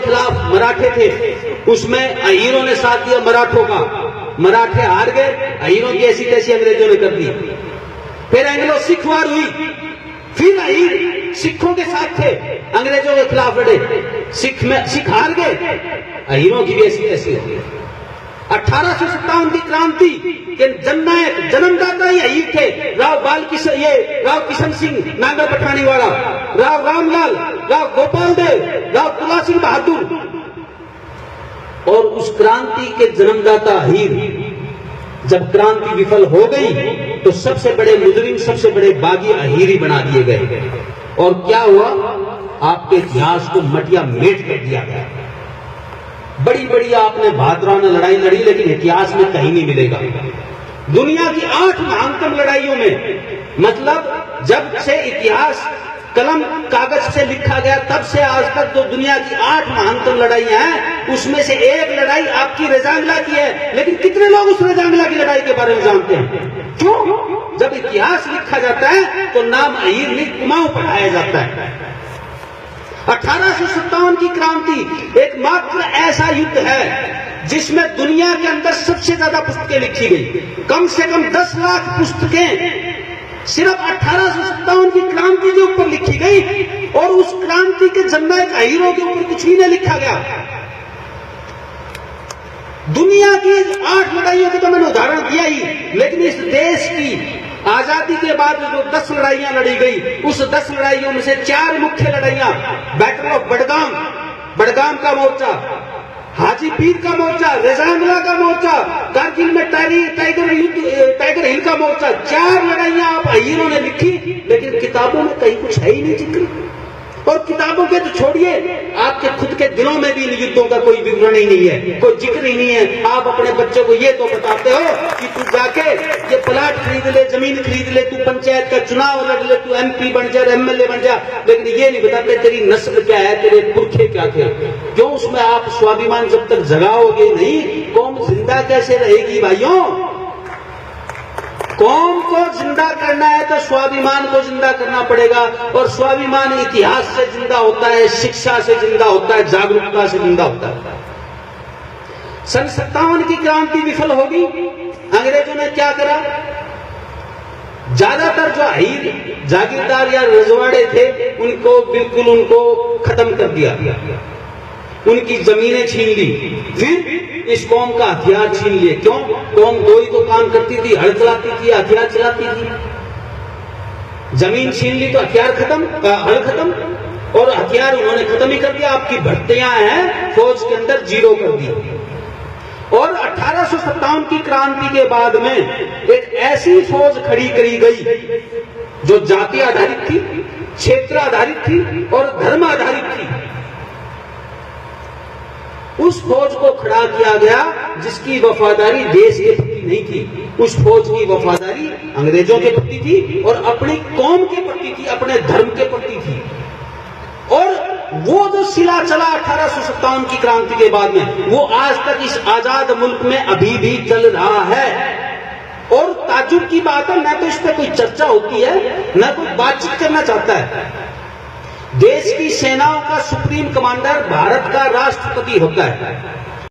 खिलाफ मराठे थे, उसमें अहीरों ने साथ दिया मराठों का, मराठे हार गए, अहीरों की ऐसी तैसी अंग्रेजों ने कर दी। फिर एंग्लो सिख वार हुई, फिर अहीर सिखों के साथ थे, अंग्रेजों के खिलाफ लड़े, सिख हार गए, अहीरों की भी ऐसी तैसी हो गई। 1857 की क्रांति के जननायक जन्मदाता ही अहीर थे, राव किशन सिंह नांगल पठानीवाड़ा, राव रामलाल, राव गोपाल देव, राव तुला सिंह बहादुर। और उस क्रांति के जन्मदाता अहीर जब क्रांति विफल हो गई तो सबसे बड़े मुजरिम, सबसे बड़े बागी अहीर ही बना दिए गए। और क्या हुआ, आपके इतिहास को मटिया मेट कर दिया गया। बड़ी बड़ी आपने बहादुराना लड़ाई लड़ी, लेकिन इतिहास में कहीं नहीं मिलेगा। दुनिया की 8 महानतम लड़ाइयों में, मतलब जब से इतिहास कलम कागज से लिखा गया तब से आज तक जो दुनिया की 8 महानतम लड़ाइयां हैं, उसमें से एक लड़ाई आपकी रेजांगला की है। लेकिन कितने लोग उस रेजांगला की लड़ाई के बारे में जानते हैं? क्यों? जब इतिहास लिखा जाता है तो नाम अहीर नहीं, कुमाऊं पढ़ाया जाता है। 1857 की क्रांति एकमात्र ऐसा युद्ध है जिसमें दुनिया के अंदर सबसे ज्यादा पुस्तकें लिखी गई। कम से कम 10 लाख पुस्तकें सिर्फ 1857 की क्रांति के ऊपर लिखी गई, और उस क्रांति के जननायक अहीरों के ऊपर कुछ भी नहीं लिखा गया। दुनिया की 8 लड़ाइयों के तो मैंने उदाहरण दिया ही, लेकिन इस देश की आजादी के बाद जो 10 लड़ाइयां लड़ी गई, उस 10 लड़ाइयों में से 4 मुख्य लड़ाइयां, बैटल ऑफ बडगाम का मोर्चा, हाजी पीर का मोर्चा, रेजांगला का मोर्चा, कारगिल में टाइगर हिल का मोर्चा, 4 लड़ाइयां आप अहीरों ने लिखी, लेकिन किताबों में कहीं कुछ है ही नहीं जिक्र। और किताबों के तो छोड़िए, आपके खुद के दिलों में भी इन युद्धों का कोई विवरण ही नहीं है, कोई जिक्र ही नहीं है। आप अपने बच्चों को ये तो बताते हो कि तू जाके ये प्लाट खरीद ले, जमीन खरीद ले, तू पंचायत का चुनाव लड़ ले, तू MP बन जा, MLA बन जा, लेकिन ये नहीं बताते तेरी नस्ल क्या है, तेरे पुरखे क्या थे। क्यों? उसमें आप स्वाभिमान जब तक जगाओगे नहीं, कौम जिंदा कैसे रहेगी भाइयों? कौम को जिंदा करना है तो स्वाभिमान को जिंदा करना पड़ेगा, और स्वाभिमान इतिहास से जिंदा होता है, शिक्षा से जिंदा होता है, जागरूकता से जिंदा होता है। सन 57 की क्रांति विफल होगी। अंग्रेजों ने क्या करा? ज्यादातर जो अहीर जागीरदार या रजवाड़े थे उनको बिल्कुल खत्म कर दिया, उनकी जमीनें छीन ली, फिर इस कौम का हथियार छीन लिए। क्यों? कौम 2 ही तो काम करती थी, हल चलाती थी, हथियार चलाती थी। जमीन छीन ली तो हथियार खत्म, हल खत्म, और हथियार उन्होंने खत्म ही कर दिया। आपकी भर्तियां हैं फौज के अंदर 0 कर दी। और 1857 की क्रांति के बाद में एक ऐसी फौज खड़ी करी गई जो जाति आधारित थी, क्षेत्र आधारित थी और धर्म आधारित थी। उस फौज को खड़ा किया गया जिसकी वफादारी देश के प्रति नहीं थी, उस फौज की वफादारी अंग्रेजों के प्रति थी और अपनी कौम के प्रति थी, अपने धर्म के प्रति थी। और वो जो सिला चला 1857 की क्रांति के बाद में, वो आज तक इस आजाद मुल्क में अभी भी चल रहा है। और ताज्जुब की बात है, न तो इस पर कोई चर्चा होती है, न कोई बातचीत करना चाहता है। देश की सेनाओं का सुप्रीम कमांडर भारत का राष्ट्रपति होता है।